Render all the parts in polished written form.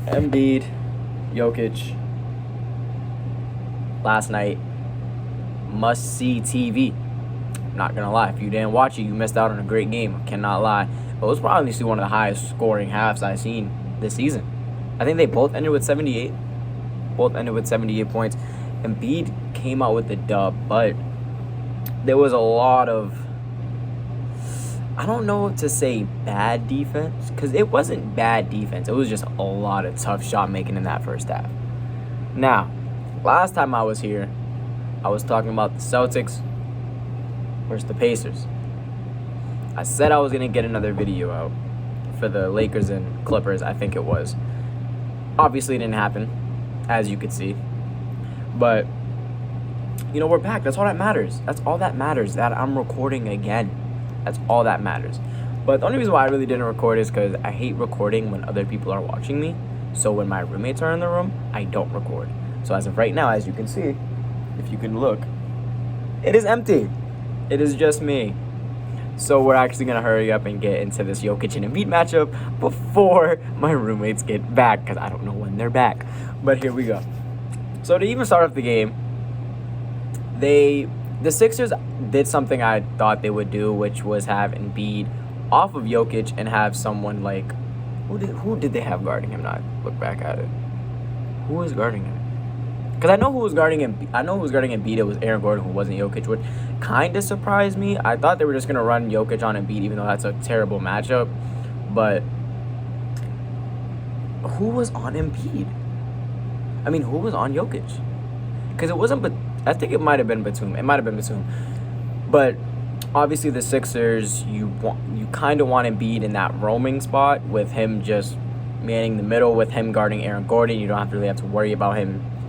Embiid, Jokic, last night, must-see TV. Not gonna lie, if you didn't watch it, you missed out on a great game. I cannot lie. It was probably one of the highest scoring halves I've seen this season. I think they both ended with 78. Both ended with 78 points. Embiid came out with the dub, but there was a lot of, I don't know to say bad defense, because it wasn't bad defense. It was just a lot of tough shot making in that first half. Now, last time I was here, I was talking about the Celtics versus the Pacers. I said I was going to get another video out for the Lakers and Clippers, I think it was. Obviously, it didn't happen, as you could see. But, we're back. That's all that matters. That's all that matters, that I'm recording again. That's all that matters. But the only reason why I really didn't record is because I hate recording when other people are watching me. So when my roommates are in the room, I don't record. So as of right now, as you can see, if you can look, it is empty. It is just me. So we're actually going to hurry up and get into this Jokic and Embiid matchup before my roommates get back, because I don't know when they're back. But here we go. So to even start off the game, the Sixers did something I thought they would do, which was have Embiid off of Jokic and have someone like, who did they have guarding him? Not look back at it. Who was guarding him? Because I know who was guarding him. I know who was guarding Embiid. It was Aaron Gordon, who wasn't Jokic, which kind of surprised me. I thought they were just going to run Jokic on Embiid, even though that's a terrible matchup. But who was on Embiid? I mean, who was on Jokic? Because it wasn't, but I think it might have been Batum. It might have been Batum. But obviously the Sixers, you kind of want Embiid in that roaming spot with him just manning the middle, with him guarding Aaron Gordon. You don't really have to worry about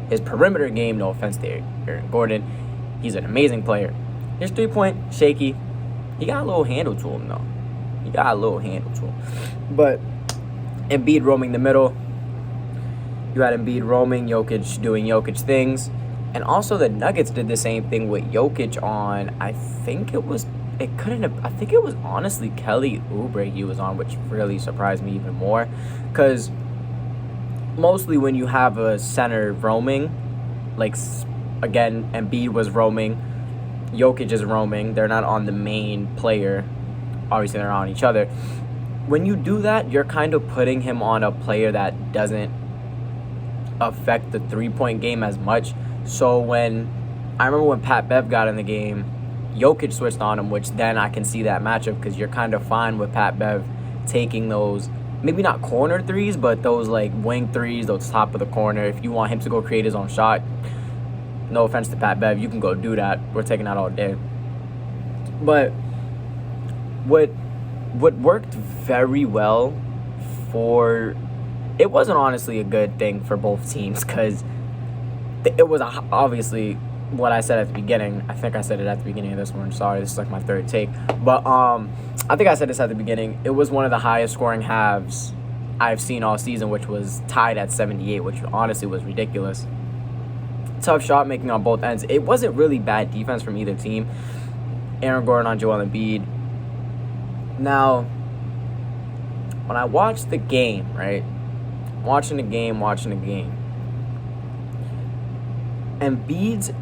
his perimeter game. No offense to Aaron Gordon. He's an amazing player. His three-point, shaky. He got a little handle to him, though. But Embiid roaming the middle. You had Embiid roaming, Jokic doing Jokic things. And also the Nuggets did the same thing with Jokic on, I think it was honestly Kelly Oubre he was on, which really surprised me even more. Because mostly when you have a center roaming, like, again, Embiid was roaming, Jokic is roaming, they're not on the main player. Obviously, they're on each other. When you do that, you're kind of putting him on a player that doesn't affect the three-point game as much. So I remember when Pat Bev got in the game, Jokic switched on him, which then I can see that matchup, because you're kind of fine with Pat Bev taking those, maybe not corner threes, but those like wing threes, those top of the corner. If you want him to go create his own shot, no offense to Pat Bev, you can go do that. We're taking that all day. But what worked very well it wasn't honestly a good thing for both teams, because it was obviously what I said at the beginning. I think I said it at the beginning of this one. Sorry, this is like my third take. But I think I said this at the beginning. It was one of the highest scoring halves I've seen all season, which was tied at 78, which honestly was ridiculous. Tough shot making on both ends. It wasn't really bad defense from either team. Aaron Gordon on Joel Embiid. Now, when I watched the game, right? Watching the game. Embiid's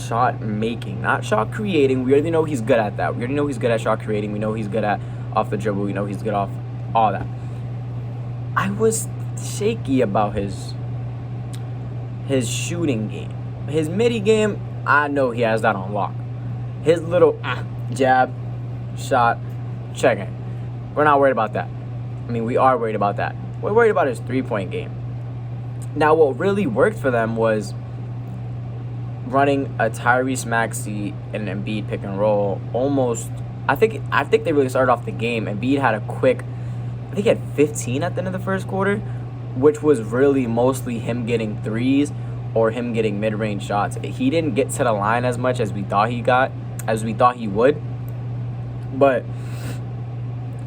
shot making, not shot creating. We already know he's good at that. We already know he's good at shot creating. We know he's good at off the dribble. We know he's good off all that. I was shaky about his shooting game. His midi game, I know he has that on lock. His little jab, shot, checking. We're not worried about that. I mean, we are worried about that. We're worried about his three-point game. Now, what really worked for them was running a Tyrese Maxey and Embiid pick and roll. I think they really started off the game. Embiid had a quick, I think he had 15 at the end of the first quarter, which was really mostly him getting threes or him getting mid-range shots. He didn't get to the line as much as we thought he would. But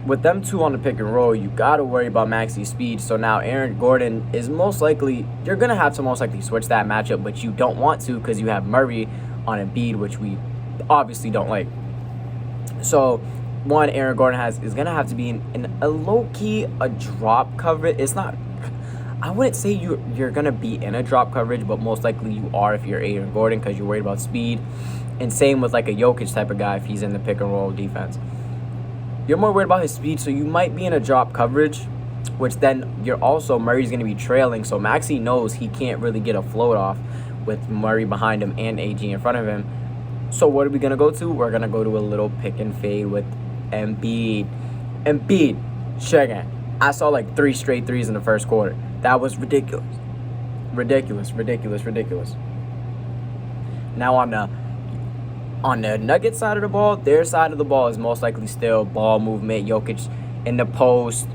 with them two on the pick and roll, you got to worry about Maxey's speed. So now Aaron Gordon is most likely, you're going to have to most likely switch that matchup, but you don't want to, because you have Murray on Embiid, which we obviously don't like. So one, Aaron Gordon is going to have to be in a low-key, a drop coverage. It's not, I wouldn't say you're gonna be in a drop coverage, but most likely you are if you're Aaron Gordon because you're worried about speed. And same with like a Jokic type of guy if he's in the pick and roll defense. You're more worried about his speed, so you might be in a drop coverage, which then you're also, Murray's going to be trailing, so Maxey knows he can't really get a float off with Murray behind him and AG in front of him. So what are we going to go to? We're going to go to a little pick and fade with Embiid. Embiid, check it. I saw like 3 straight threes in the first quarter. That was ridiculous. Ridiculous. Now on the Nuggets side of the ball, their side of the ball is most likely still ball movement, Jokic in the post,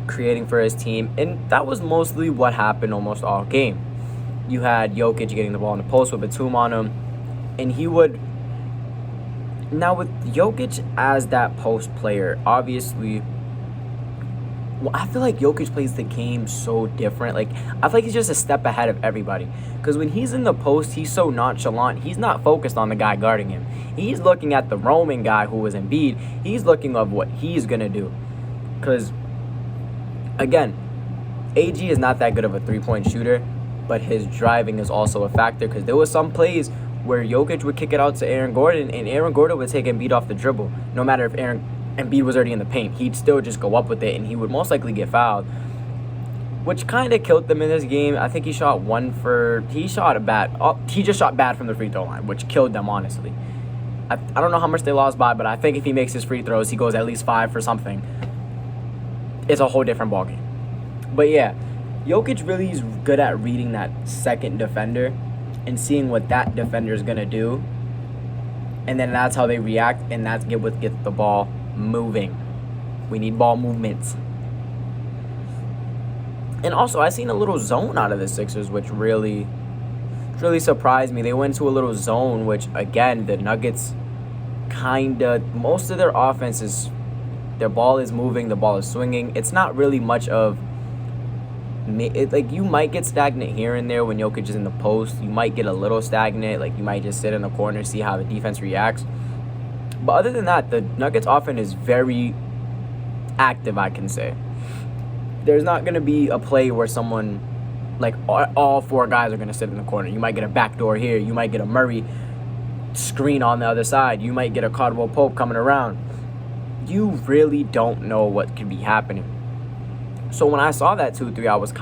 creating for his team. And that was mostly what happened almost all game. You had Jokic getting the ball in the post with Batum on him, and he would... Now with Jokic as that post player, obviously... Well, I feel like Jokic plays the game so different. Like, I feel like he's just a step ahead of everybody. Because when he's in the post, he's so nonchalant. He's not focused on the guy guarding him. He's looking at the roaming guy who was Embiid. He's looking at what he's going to do. Because, again, AG is not that good of a three-point shooter, but his driving is also a factor. Because there was some plays where Jokic would kick it out to Aaron Gordon, and Aaron Gordon would take Embiid off the dribble. No matter if Embiid was already in the paint, he'd still just go up with it, and he would most likely get fouled, which kind of killed them in this game. I think he just shot bad from the free throw line, which killed them, honestly. I don't know how much they lost by, but I think if he makes his free throws, he goes at least 5 for something. It's a whole different ballgame. But yeah, Jokic really is good at reading that second defender and seeing what that defender is going to do, and then that's how they react, and that's what gets the ball moving. We need ball movements. And also, I seen a little zone out of the Sixers, which really surprised me. They went to a little zone, which, again, the Nuggets most of their offense is, their ball is moving, the ball is swinging. It's not really much of, like, you might get stagnant here and there when Jokic is in the post. You might get a little stagnant, like you might just sit in the corner, see how the defense reacts. But other than that, the Nuggets offense is very active, I can say. There's not going to be a play where someone, like all 4 guys are going to sit in the corner. You might get a backdoor here. You might get a Murray screen on the other side. You might get a Caldwell Pope coming around. You really don't know what could be happening. So when I saw that 2-3, I was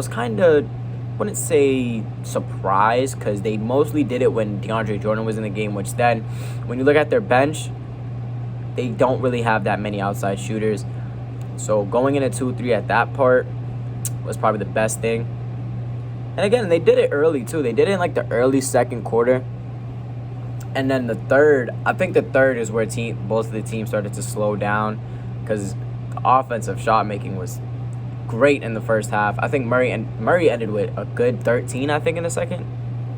kind of, wouldn't say surprised, because they mostly did it when DeAndre Jordan was in the game, which then, when you look at their bench, they don't really have that many outside shooters. So going in a 2-3 at that part was probably the best thing. And again, they did it early too. They did it in like the early second quarter. And then the third, I think the third is where both of the teams started to slow down, because the offensive shot making was great in the first half. I think Murray ended with a good 13, I think, in the second,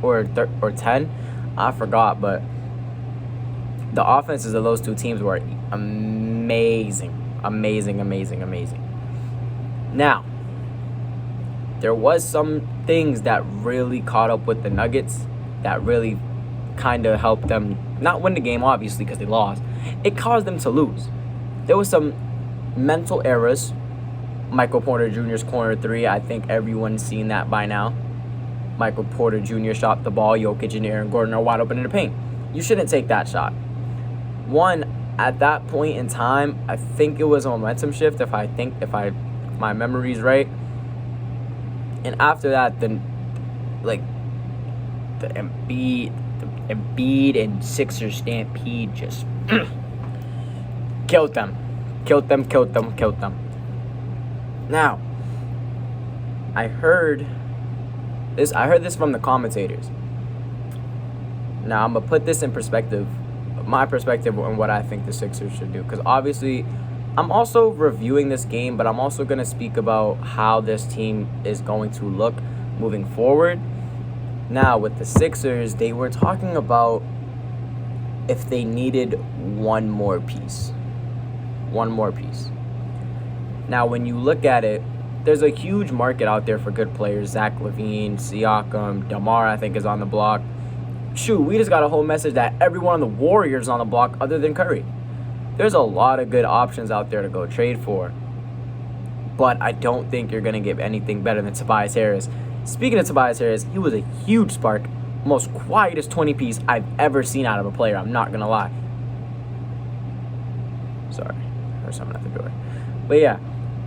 or 10. I forgot, but the offenses of those two teams were amazing. Now, there was some things that really caught up with the Nuggets that really kind of helped them not win the game, obviously, because they lost. It caused them to lose. There was some mental errors. Michael Porter Jr.'s corner 3, I think everyone's seen that by now. Michael Porter Jr. shot the ball. Jokic and Aaron Gordon are wide open in the paint. You shouldn't take that shot. One, at that point in time, I think it was a momentum shift, if my memory's right. And after that, the Embiid and Sixers stampede just killed them. Now, I heard this from the commentators. Now, I'm going to put this in perspective, my perspective on what I think the Sixers should do. Because obviously, I'm also reviewing this game, but I'm also going to speak about how this team is going to look moving forward. Now, with the Sixers, they were talking about if they needed one more piece. Now, when you look at it, there's a huge market out there for good players. Zach LaVine, Siakam, DeMar, I think, is on the block. Shoot, we just got a whole message that everyone on the Warriors is on the block other than Curry. There's a lot of good options out there to go trade for. but I don't think you're going to get anything better than Tobias Harris. Speaking of Tobias Harris, he was a huge spark. Most quietest 20-piece I've ever seen out of a player. I'm not going to lie. Sorry. There's someone at the door. But yeah,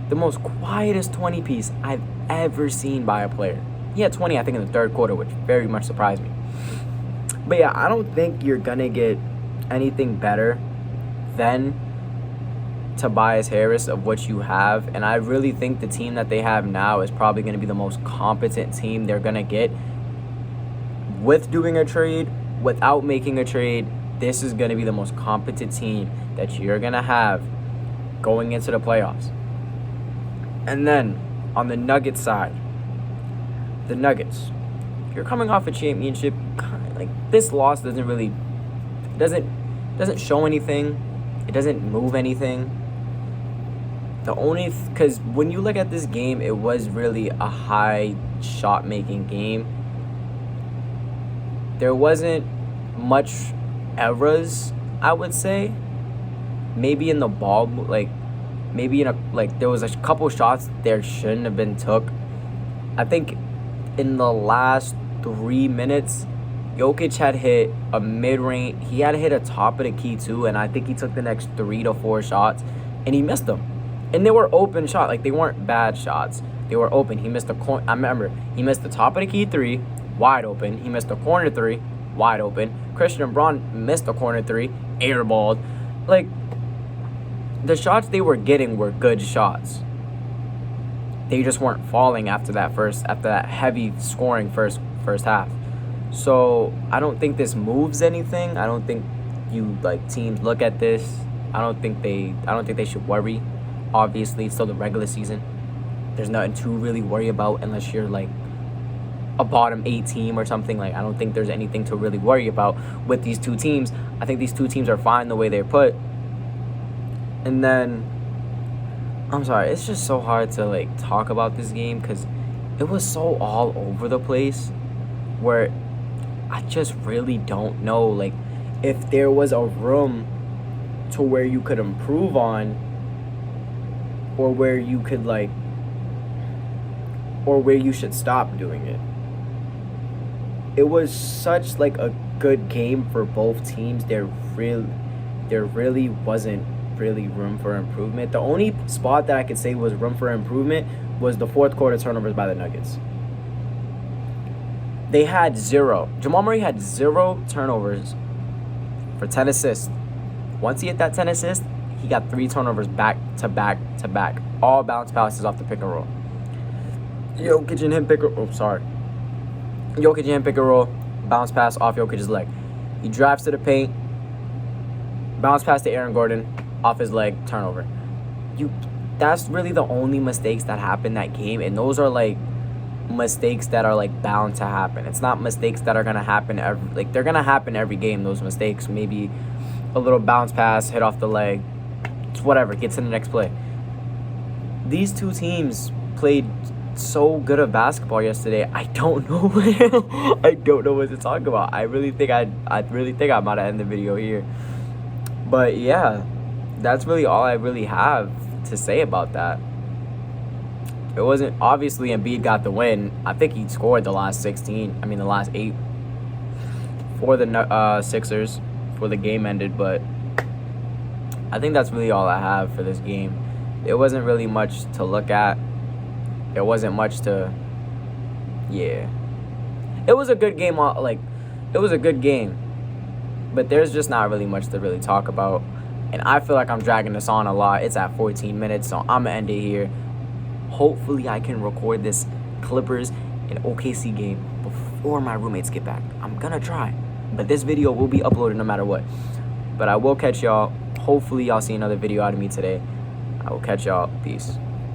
the most quietest 20-piece I've ever seen by a player. He had 20, I think, in the third quarter, which very much surprised me. But yeah, I don't think you're going to get anything better than Tobias Harris of what you have. And I really think the team that they have now is probably going to be the most competent team they're going to get. With doing a trade, without making a trade, this is going to be the most competent team that you're going to have going into the playoffs. And then on the Nuggets side, the Nuggets, you're coming off a championship. Like, this loss doesn't really doesn't show anything. It doesn't move anything. Because when you look at this game, it was really a high shot making game. There wasn't much errors, I would say. Maybe in the ball, there was a couple shots there shouldn't have been took. I think in the last 3 minutes, Jokic had hit a mid-range. He had hit a top of the key too, and I think he took the next 3 to 4 shots, and he missed them. And they were open shots. Like, they weren't bad shots. They were open. He missed I remember, he missed the top of the key 3, wide open. He missed the corner 3, wide open. Christian Braun missed the corner 3, airballed. Like, the shots they were getting were good shots. They just weren't falling after that heavy scoring first half. So I don't think this moves anything. I don't think teams look at this. I don't think they should worry. Obviously, it's still the regular season. There's nothing to really worry about unless you're like a bottom 8 team or something. Like, I don't think there's anything to really worry about with these two teams. I think these two teams are fine the way they're put. And then, I'm sorry, it's just so hard to talk about this game because it was so all over the place where I just really don't know if there was a room to where you could improve on, or where you could or where you should stop doing it. It was such a good game for both teams. There really wasn't really room for improvement. The only spot that I could say was room for improvement was the fourth quarter turnovers by the Nuggets. They had 0. Jamal Murray had 0 turnovers for 10 assists. Once he hit that 10 assists, he got 3 turnovers back to back to back. All bounce passes off the pick and roll. Jokic and him pick and roll. Bounce pass off Jokic's leg. He drives to the paint. Bounce pass to Aaron Gordon. Off his leg. Turnover. That's really the only mistakes that happened that game. And those are mistakes that are bound to happen. It's not mistakes that are gonna happen they're gonna happen every game. Those mistakes, maybe a little bounce pass, hit off the leg, it's whatever, gets in the next play. These two teams played so good of basketball yesterday. I don't know. I don't know what to talk about. I really think I might have ended the video here. But yeah, that's really all I really have to say about that. It wasn't, obviously Embiid got the win. I think he scored the last 8 for the Sixers before the game ended, but I think that's really all I have for this game. There wasn't really much to look at. There wasn't much to, yeah. It was a good game, it was a good game, but there's just not really much to really talk about. And I feel like I'm dragging this on a lot. It's at 14 minutes, so I'm going to end it here. Hopefully I can record this Clippers and OKC game before my roommates get back. I'm going to try. But this video will be uploaded no matter what. But I will catch y'all. Hopefully y'all see another video out of me today. I will catch y'all. Peace.